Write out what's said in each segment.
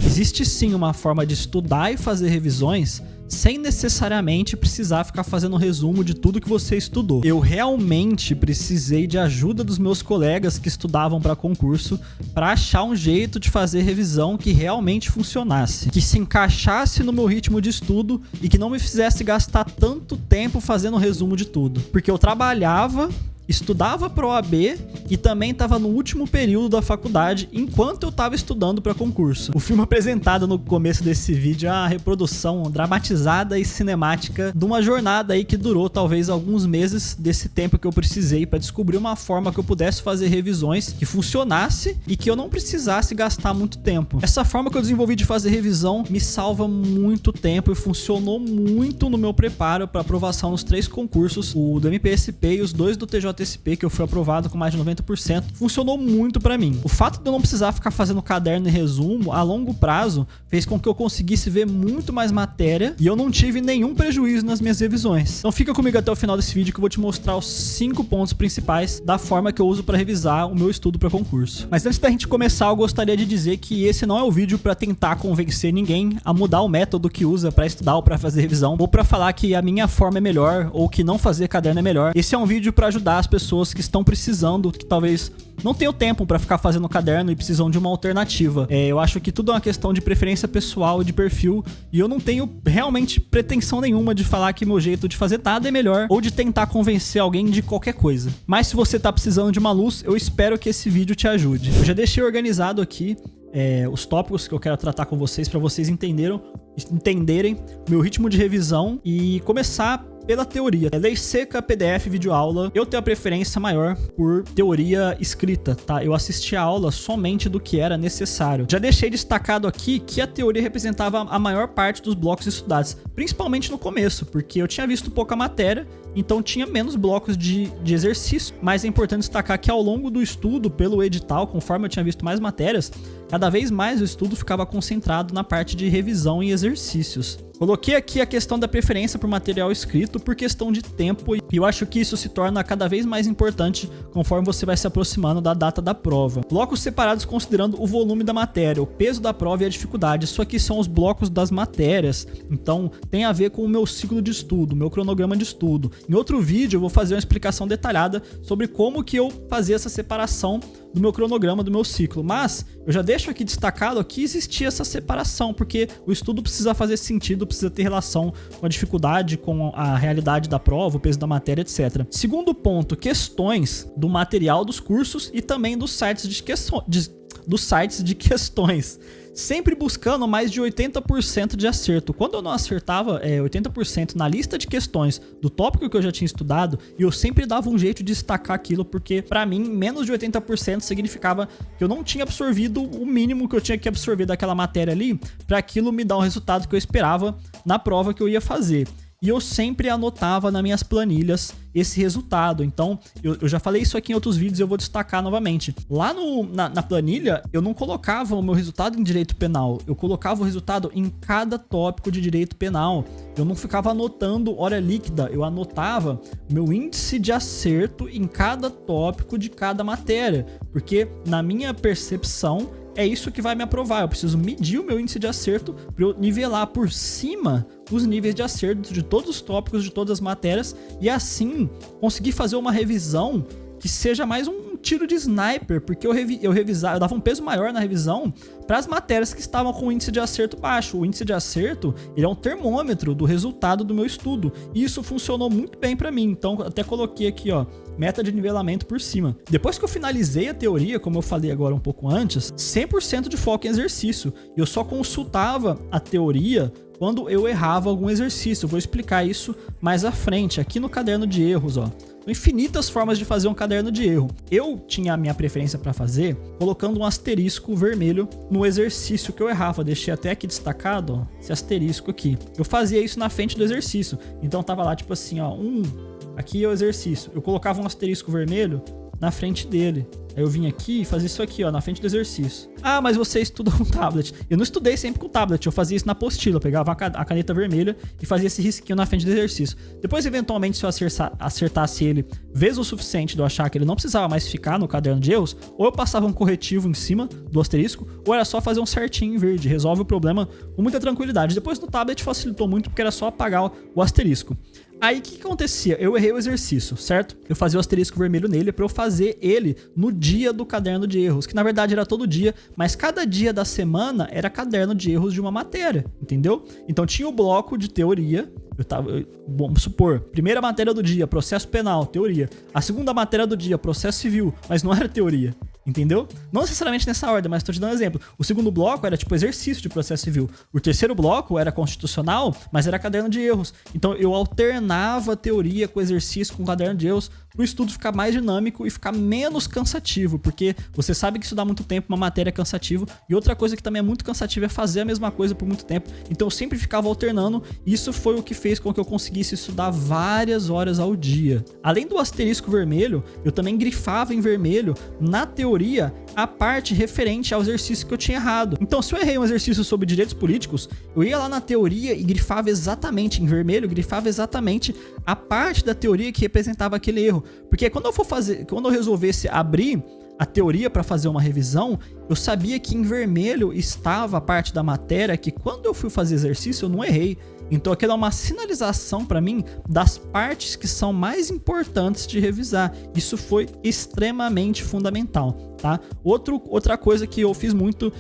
Existe sim uma forma de estudar e fazer revisões sem necessariamente precisar ficar fazendo um resumo de tudo que você estudou. Eu realmente precisei de ajuda dos meus colegas que estudavam para concurso para achar um jeito de fazer revisão que realmente funcionasse, que se encaixasse no meu ritmo de estudo e que não me fizesse gastar tanto tempo fazendo um resumo de tudo. Porque eu trabalhava, estudava para OAB e também estava no último período da faculdade enquanto eu estava estudando para concurso. O filme apresentado no começo desse vídeo é uma reprodução dramatizada e cinemática de uma jornada aí que durou talvez alguns meses desse tempo que eu precisei para descobrir uma forma que eu pudesse fazer revisões que funcionasse e que eu não precisasse gastar muito tempo. Essa forma que eu desenvolvi de fazer revisão me salva muito tempo e funcionou muito no meu preparo para aprovação nos 3 concursos, o do MPSP e os 2 do TJSP, que eu fui aprovado com mais de 90%, funcionou muito pra mim. O fato de eu não precisar ficar fazendo caderno e resumo a longo prazo fez com que eu conseguisse ver muito mais matéria e eu não tive nenhum prejuízo nas minhas revisões. Então fica comigo até o final desse vídeo que eu vou te mostrar os 5 pontos principais da forma que eu uso pra revisar o meu estudo pra concurso. Mas antes da gente começar, eu gostaria de dizer que esse não é o vídeo pra tentar convencer ninguém a mudar o método que usa pra estudar ou pra fazer revisão, ou pra falar que a minha forma é melhor ou que não fazer caderno é melhor. Esse é um vídeo pra ajudar as pessoas que estão precisando, que talvez não tenham tempo para ficar fazendo caderno e precisam de uma alternativa. Eu acho que tudo é uma questão de preferência pessoal e de perfil, e eu não tenho realmente pretensão nenhuma de falar que meu jeito de fazer nada é melhor ou de tentar convencer alguém de qualquer coisa. Mas se você tá precisando de uma luz, eu espero que esse vídeo te ajude. Eu já deixei organizado aqui os tópicos que eu quero tratar com vocês para vocês entenderem meu ritmo de revisão e começar pela teoria. Lei seca, PDF, videoaula. Eu tenho a preferência maior por teoria escrita, tá? Eu assisti a aula somente do que era necessário. Já deixei destacado aqui que a teoria representava a maior parte dos blocos estudados, principalmente no começo, porque eu tinha visto pouca matéria, então tinha menos blocos de exercício. Mas é importante destacar que ao longo do estudo, pelo edital, conforme eu tinha visto mais matérias, cada vez mais o estudo ficava concentrado na parte de revisão e exercícios. Coloquei aqui a questão da preferência por material escrito por questão de tempo e eu acho que isso se torna cada vez mais importante conforme você vai se aproximando da data da prova. Blocos separados considerando o volume da matéria, o peso da prova e a dificuldade. Isso aqui são os blocos das matérias, então tem a ver com o meu ciclo de estudo, meu cronograma de estudo. Em outro vídeo eu vou fazer uma explicação detalhada sobre como que eu fazia essa separação do meu cronograma, do meu ciclo, mas eu já deixo aqui destacado que existia essa separação, porque o estudo precisa fazer sentido, precisa ter relação com a dificuldade, com a realidade da prova, o peso da matéria, etc. Segundo ponto, questões do material dos cursos e também dos sites de questões. Sempre buscando mais de 80% de acerto. Quando eu não acertava 80% na lista de questões do tópico que eu já tinha estudado, eu sempre dava um jeito de destacar aquilo, porque pra mim, menos de 80% significava que eu não tinha absorvido o mínimo que eu tinha que absorver daquela matéria ali, pra aquilo me dar um resultado que eu esperava na prova que eu ia fazer. e eu sempre anotava nas minhas planilhas esse resultado. Então, eu já falei isso aqui em outros vídeos e eu vou destacar novamente. Lá na planilha, eu não colocava o meu resultado em direito penal, eu colocava o resultado em cada tópico de direito penal. Eu não ficava anotando hora líquida, eu anotava meu índice de acerto em cada tópico de cada matéria, porque na minha percepção é isso que vai me aprovar. Eu preciso medir o meu índice de acerto para eu nivelar por cima os níveis de acerto de todos os tópicos, de todas as matérias, e assim conseguir fazer uma revisão que seja mais um tiro de sniper, porque eu dava um peso maior na revisão para as matérias que estavam com o índice de acerto baixo. O índice de acerto, ele é um termômetro do resultado do meu estudo, e isso funcionou muito bem para mim. Então, até coloquei aqui, ó, meta de nivelamento por cima. Depois que eu finalizei a teoria, como eu falei agora um pouco antes, 100% de foco em exercício. Eu só consultava a teoria quando eu errava algum exercício. Eu vou explicar isso mais à frente, aqui no caderno de erros, ó. Infinitas formas de fazer um caderno de erro. Eu tinha a minha preferência para fazer colocando um asterisco vermelho no exercício que eu errava. Deixei até aqui destacado, ó, esse asterisco aqui. Eu fazia isso na frente do exercício. Então tava lá tipo assim, ó, aqui é o exercício. Eu colocava um asterisco vermelho na frente dele. Aí eu vim aqui e fazia isso aqui, ó, na frente do exercício. Ah, mas você estuda com tablet. Eu não estudei sempre com tablet, eu fazia isso na apostila. Eu pegava a caneta vermelha e fazia esse risquinho na frente do exercício. Depois, eventualmente, se eu acertasse ele vezes o suficiente de eu achar que ele não precisava mais ficar no caderno de erros, ou eu passava um corretivo em cima do asterisco, ou era só fazer um certinho em verde. Resolve o problema com muita tranquilidade. Depois no tablet facilitou muito porque era só apagar o asterisco. Aí o que acontecia? Eu errei o exercício, certo? Eu fazia o asterisco vermelho nele para eu fazer ele no dia do caderno de erros, que na verdade era todo dia, mas cada dia da semana era caderno de erros de uma matéria, entendeu? Então tinha o bloco de teoria. Vamos supor, primeira matéria do dia, processo penal, teoria. A segunda matéria do dia, processo civil, mas não era teoria, entendeu? Não necessariamente nessa ordem, mas estou te dando um exemplo. O segundo bloco era tipo exercício de processo civil. O terceiro bloco era constitucional, mas era caderno de erros. Então eu alternava teoria com exercício, com caderno de erros, para o estudo ficar mais dinâmico e ficar menos cansativo, porque você sabe que estudar muito tempo uma matéria é cansativo, e outra coisa que também é muito cansativa é fazer a mesma coisa por muito tempo. Então eu sempre ficava alternando, e isso foi o que fez com que eu conseguisse estudar várias horas ao dia. Além do asterisco vermelho, eu também grifava em vermelho na teoria a parte referente ao exercício que eu tinha errado. Então, se eu errei um exercício sobre direitos políticos, eu ia lá na teoria e grifava exatamente em vermelho, grifava exatamente a parte da teoria que representava aquele erro. Porque quando eu resolvesse abrir a teoria para fazer uma revisão, eu sabia que em vermelho estava a parte da matéria que quando eu fui fazer exercício eu não errei. Então aquilo é uma sinalização para mim das partes que são mais importantes de revisar. Isso foi extremamente fundamental, tá? Outra coisa que eu fiz muito,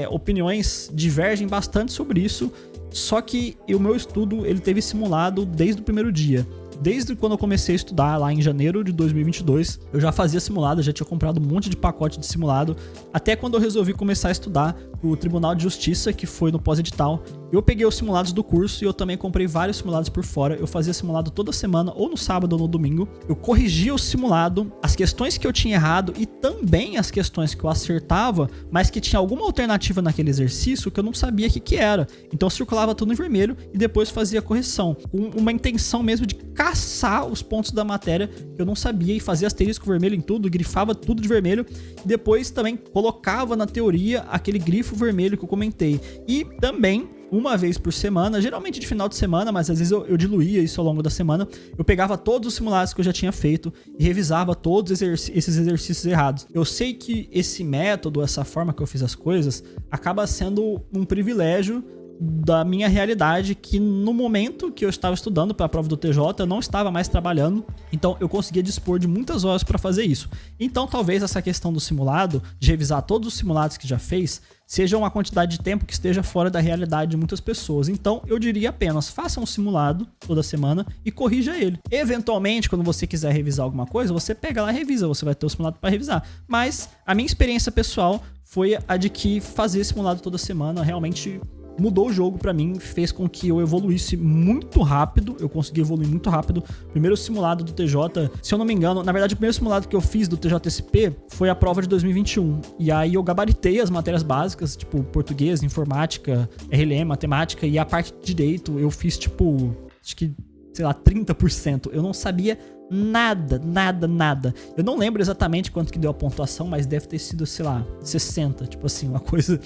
opiniões divergem bastante sobre isso, só que o meu estudo ele teve simulado desde o primeiro dia. Desde quando eu comecei a estudar lá em janeiro de 2022, eu já fazia simulado, já tinha comprado um monte de pacote de simulado, até quando eu resolvi começar a estudar o Tribunal de Justiça, que foi no pós-edital. Eu peguei os simulados do curso e eu também comprei vários simulados por fora. Eu fazia simulado toda semana, ou no sábado ou no domingo. Eu corrigia o simulado, as questões que eu tinha errado e também as questões que eu acertava, mas que tinha alguma alternativa naquele exercício que eu não sabia o que era. Então eu circulava tudo em vermelho e depois fazia a correção, com uma intenção mesmo de caçar os pontos da matéria que eu não sabia, e fazia asterisco vermelho em tudo, grifava tudo de vermelho, e depois também colocava na teoria aquele grifo vermelho que eu comentei. E também, uma vez por semana, geralmente de final de semana, mas às vezes eu diluía isso ao longo da semana, eu pegava todos os simulados que eu já tinha feito e revisava todos esses exercícios errados. Eu sei que esse método, essa forma que eu fiz as coisas, acaba sendo um privilégio da minha realidade, que no momento que eu estava estudando para a prova do TJ, eu não estava mais trabalhando, então eu conseguia dispor de muitas horas para fazer isso. Então talvez essa questão do simulado, de revisar todos os simulados que já fez, seja uma quantidade de tempo que esteja fora da realidade de muitas pessoas. Então eu diria apenas, faça um simulado toda semana e corrija ele. Eventualmente, quando você quiser revisar alguma coisa, você pega lá e revisa, você vai ter o simulado para revisar. Mas a minha experiência pessoal foi a de que fazer simulado toda semana realmente mudou o jogo pra mim, fez com que eu evoluísse muito rápido. Eu consegui evoluir muito rápido. Primeiro simulado do TJ, se eu não me engano, na verdade o primeiro simulado que eu fiz do TJSP foi a prova de 2021. E aí eu gabaritei as matérias básicas, tipo português, informática, RLM, matemática, e a parte de direito eu fiz tipo acho que, sei lá, 30%. Eu não sabia nada, nada, nada. Eu não lembro exatamente quanto que deu a pontuação, mas deve ter sido, sei lá, 60, tipo assim, uma coisa...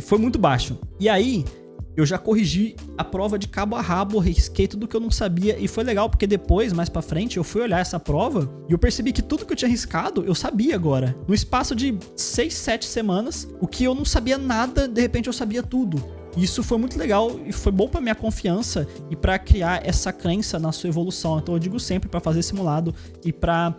foi muito baixo. E aí, eu já corrigi a prova de cabo a rabo, risquei tudo que eu não sabia, e foi legal porque depois, mais pra frente, eu fui olhar essa prova e eu percebi que tudo que eu tinha riscado, eu sabia agora. No espaço de 6, 7 semanas, o que eu não sabia nada, de repente eu sabia tudo. Isso foi muito legal e foi bom pra minha confiança e pra criar essa crença na sua evolução. Então eu digo sempre pra fazer simulado e pra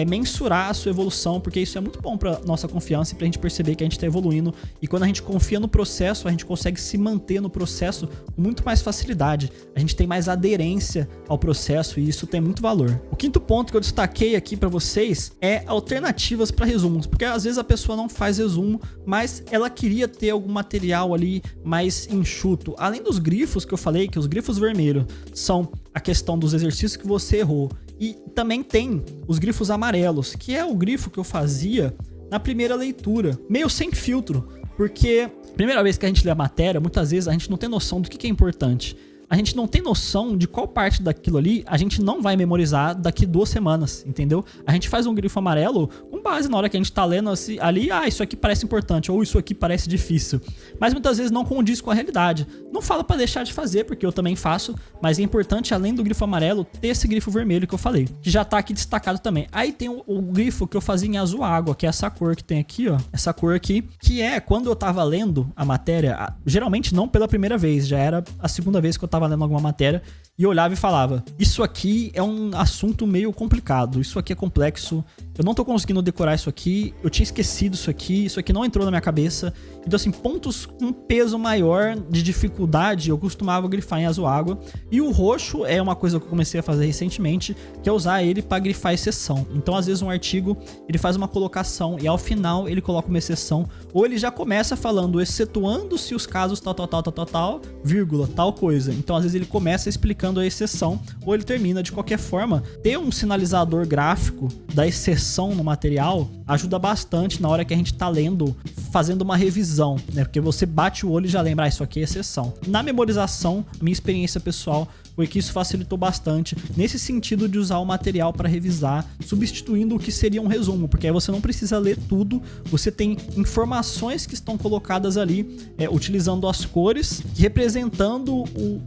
mensurar a sua evolução, porque isso é muito bom pra nossa confiança e pra gente perceber que a gente tá evoluindo. E quando a gente confia no processo, a gente consegue se manter no processo com muito mais facilidade. A gente tem mais aderência ao processo e isso tem muito valor. O quinto ponto que eu destaquei aqui pra vocês é alternativas pra resumos, porque às vezes a pessoa não faz resumo, mas ela queria ter algum material ali mais enxuto. Além dos grifos que eu falei, que os grifos vermelhos são a questão dos exercícios que você errou, e também tem os grifos amarelos, que é o grifo que eu fazia na primeira leitura, meio sem filtro, porque primeira vez que a gente lê a matéria, muitas vezes a gente não tem noção do que é importante. A gente não tem noção de qual parte daquilo ali a gente não vai memorizar daqui 2 semanas, entendeu? A gente faz um grifo amarelo com base na hora que a gente tá lendo assim, ali, isso aqui parece importante, ou isso aqui parece difícil. Mas muitas vezes não condiz com a realidade. Não fala pra deixar de fazer, porque eu também faço, mas é importante, além do grifo amarelo, ter esse grifo vermelho que eu falei, que já tá aqui destacado também. Aí tem o grifo que eu fazia em azul água, que é essa cor que tem aqui, ó, essa cor aqui, que é quando eu tava lendo a matéria, geralmente não pela primeira vez, já era a segunda vez que eu tava lendo alguma matéria, e eu olhava e falava, isso aqui é um assunto meio complicado, isso aqui é complexo, eu não tô conseguindo decorar isso aqui, eu tinha esquecido isso aqui não entrou na minha cabeça. Então assim, pontos com peso maior de dificuldade eu costumava grifar em azul água. E o roxo é uma coisa que eu comecei a fazer recentemente, que é usar ele para grifar exceção. Então às vezes um artigo, ele faz uma colocação e ao final ele coloca uma exceção, ou ele já começa falando, excetuando-se os casos tal, vírgula, tal coisa. Então às vezes ele começa explicando a exceção, ou ele termina. De qualquer forma, ter um sinalizador gráfico da exceção no material ajuda bastante na hora que a gente tá lendo, fazendo uma revisão, né? Porque você bate o olho e já lembra, isso aqui é exceção. Na memorização, minha experiência pessoal foi que isso facilitou bastante nesse sentido de usar o material para revisar, substituindo o que seria um resumo, porque aí você não precisa ler tudo, você tem informações que estão colocadas ali, utilizando as cores, representando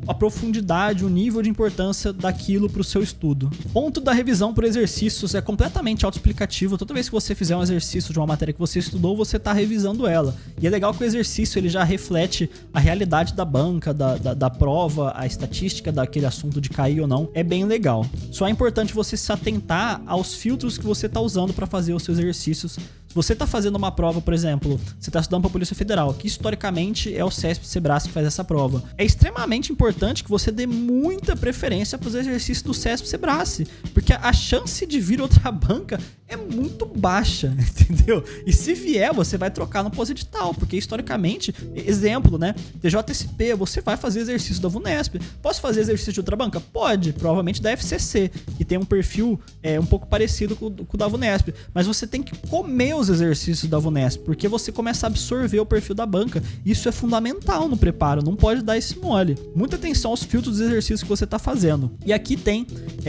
a profundidade, o nível de importância daquilo para o seu estudo. Ponto da revisão por exercícios é completamente autoexplicativo. Toda vez que você fizer um exercício de uma matéria que você estudou, você está revisando ela. E é legal que o exercício ele já reflete a realidade da banca, da prova, a estatística daquele assunto de cair ou não. É bem legal. Só é importante você se atentar aos filtros que você está usando para fazer os seus exercícios. Se você está fazendo uma prova, por exemplo, você está estudando para a Polícia Federal, que historicamente é o CESP-Sebrasp que faz essa prova. É extremamente importante que você dê muita preferência para os exercícios do CESP-Sebrasp, porque a chance de vir outra banca é muito baixa, entendeu? E se vier, você vai trocar no pós-edital, porque historicamente, exemplo, né? TJSP, você vai fazer exercício da VUNESP. Posso fazer exercício de outra banca? Pode, provavelmente da FCC, que tem um perfil um pouco parecido com o da VUNESP, mas você tem que comer os exercícios da VUNESP, porque você começa a absorver o perfil da banca. Isso é fundamental no preparo, não pode dar esse mole. Muita atenção aos filtros dos exercícios que você está fazendo. E aqui tem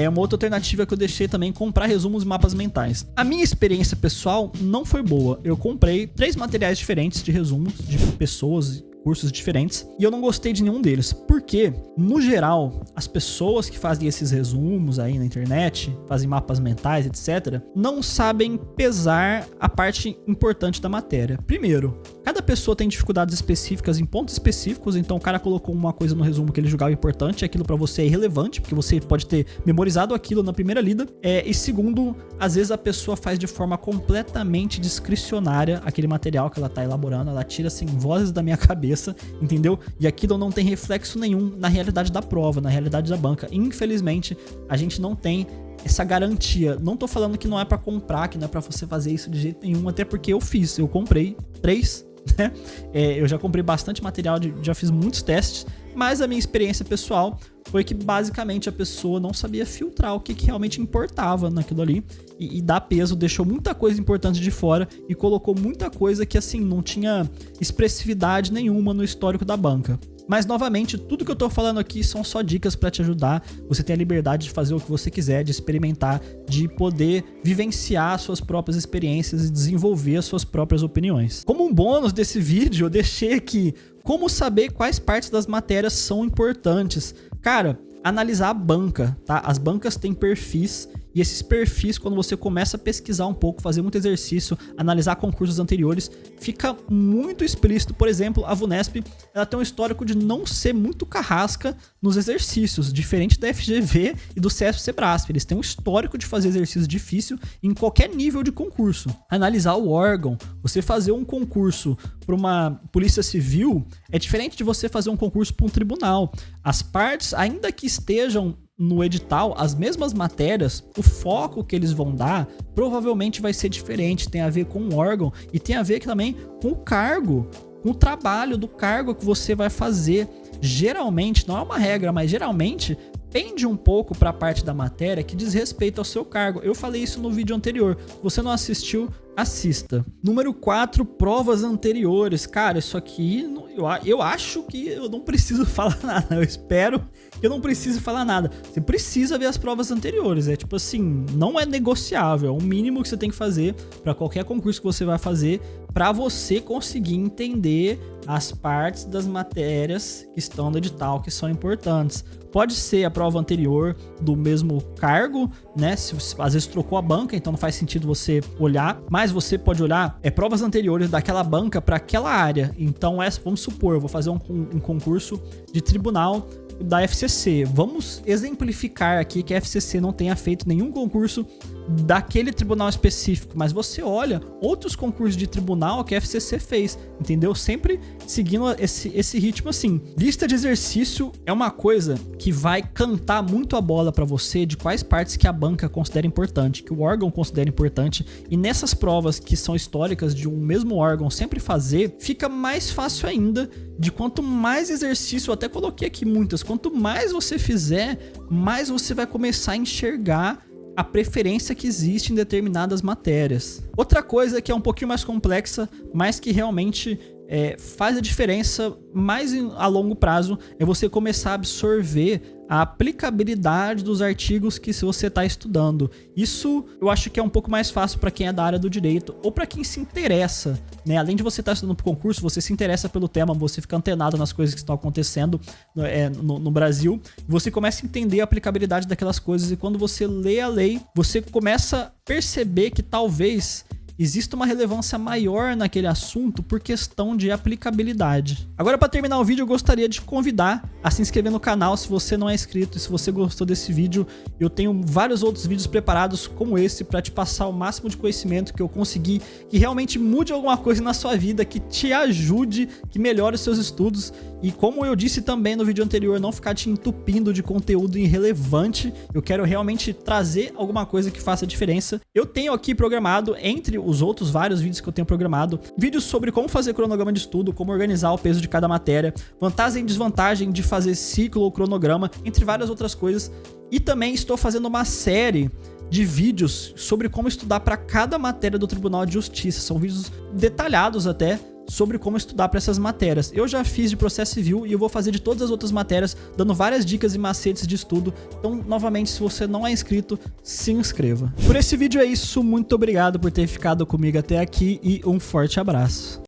uma outra alternativa que eu deixei também, comprar resumos e mapas mentais. A minha experiência pessoal não foi boa. Eu comprei 3 materiais diferentes de resumos de pessoas, cursos diferentes, e eu não gostei de nenhum deles, porque, no geral, as pessoas que fazem esses resumos aí na internet, fazem mapas mentais, etc., não sabem pesar a parte importante da matéria. Primeiro, cada pessoa tem dificuldades específicas em pontos específicos, então o cara colocou uma coisa no resumo que ele julgava importante, aquilo pra você é irrelevante, porque você pode ter memorizado aquilo na primeira lida, e segundo, às vezes a pessoa faz de forma completamente discricionária aquele material que ela tá elaborando, ela tira assim vozes da minha cabeça, entendeu? E aquilo não tem reflexo nenhum na realidade da prova, na realidade da banca. Infelizmente, a gente não tem essa garantia. Não tô falando que não é pra comprar, que não é pra você fazer isso de jeito nenhum, até porque eu comprei 3, né? Eu já comprei bastante material, já fiz muitos testes, mas a minha experiência pessoal foi que basicamente a pessoa não sabia filtrar o que realmente importava naquilo ali e dar peso, deixou muita coisa importante de fora e colocou muita coisa que assim não tinha expressividade nenhuma no histórico da banca. Mas, novamente, tudo que eu tô falando aqui são só dicas para te ajudar. Você tem a liberdade de fazer o que você quiser, de experimentar, de poder vivenciar suas próprias experiências e desenvolver as suas próprias opiniões. Como um bônus desse vídeo, eu deixei aqui como saber quais partes das matérias são importantes. Cara, analisar a banca, tá? As bancas têm perfis e esses perfis, quando você começa a pesquisar um pouco, fazer muito exercício, analisar concursos anteriores, fica muito explícito. Por exemplo, a VUNESP, ela tem um histórico de não ser muito carrasca nos exercícios, diferente da FGV e do CESP-CEBRASP. Eles têm um histórico de fazer exercício difícil em qualquer nível de concurso. Analisar o órgão, você fazer um concurso para uma polícia civil é diferente de você fazer um concurso para um tribunal. As partes, ainda que estejam no edital, as mesmas matérias, o foco que eles vão dar provavelmente vai ser diferente, tem a ver com o órgão e tem a ver também com o cargo, com o trabalho do cargo que você vai fazer. Geralmente, não é uma regra, mas geralmente pende um pouco para a parte da matéria que diz respeito ao seu cargo. Eu falei isso no vídeo anterior. Se você não assistiu, assista. Número 4, provas anteriores. Cara, isso aqui eu acho que eu não preciso falar nada. Eu espero que eu não precise falar nada. Você precisa ver as provas anteriores. É tipo assim, não é negociável. É o mínimo que você tem que fazer para qualquer concurso que você vai fazer, para você conseguir entender as partes das matérias que estão no edital, que são importantes. Pode ser a prova anterior do mesmo cargo, né? Se às vezes trocou a banca, então não faz sentido você olhar, mas você pode olhar provas anteriores daquela banca para aquela área. Então, vamos supor, eu vou fazer um concurso de tribunal da FCC. Vamos exemplificar aqui que a FCC não tenha feito nenhum concurso daquele tribunal específico, mas você olha outros concursos de tribunal que a FCC fez, entendeu? Sempre seguindo esse ritmo assim. Lista de exercício é uma coisa que vai cantar muito a bola para você de quais partes que a banca considera importante, que o órgão considera importante, e nessas provas que são históricas de um mesmo órgão sempre fazer, fica mais fácil ainda de quanto mais exercício, eu até coloquei aqui muitas, quanto mais você fizer, mais você vai começar a enxergar a preferência que existe em determinadas matérias. Outra coisa que é um pouquinho mais complexa, mas que realmente faz a diferença mais a longo prazo, é você começar a absorver a aplicabilidade dos artigos que você está estudando. Isso eu acho que é um pouco mais fácil para quem é da área do direito ou para quem se interessa, né? Além de você estar estudando para o concurso, você se interessa pelo tema, você fica antenado nas coisas que estão acontecendo no Brasil, você começa a entender a aplicabilidade daquelas coisas e quando você lê a lei, você começa a perceber que talvez existe uma relevância maior naquele assunto por questão de aplicabilidade. Agora, para terminar o vídeo, eu gostaria de convidar a se inscrever no canal se você não é inscrito. E se você gostou desse vídeo, eu tenho vários outros vídeos preparados como esse para te passar o máximo de conhecimento que eu conseguir, que realmente mude alguma coisa na sua vida, que te ajude, que melhore os seus estudos. E como eu disse também no vídeo anterior, não ficar te entupindo de conteúdo irrelevante. Eu quero realmente trazer alguma coisa que faça diferença. Eu tenho aqui programado, entre os outros vários vídeos que eu tenho programado, vídeos sobre como fazer cronograma de estudo, como organizar o peso de cada matéria, vantagem e desvantagem de fazer ciclo ou cronograma, entre várias outras coisas. E também estou fazendo uma série de vídeos sobre como estudar para cada matéria do Tribunal de Justiça. São vídeos detalhados até sobre como estudar para essas matérias. Eu já fiz de processo civil e eu vou fazer de todas as outras matérias, dando várias dicas e macetes de estudo. Então, novamente, se você não é inscrito, se inscreva. Por esse vídeo é isso, muito obrigado por ter ficado comigo até aqui e um forte abraço.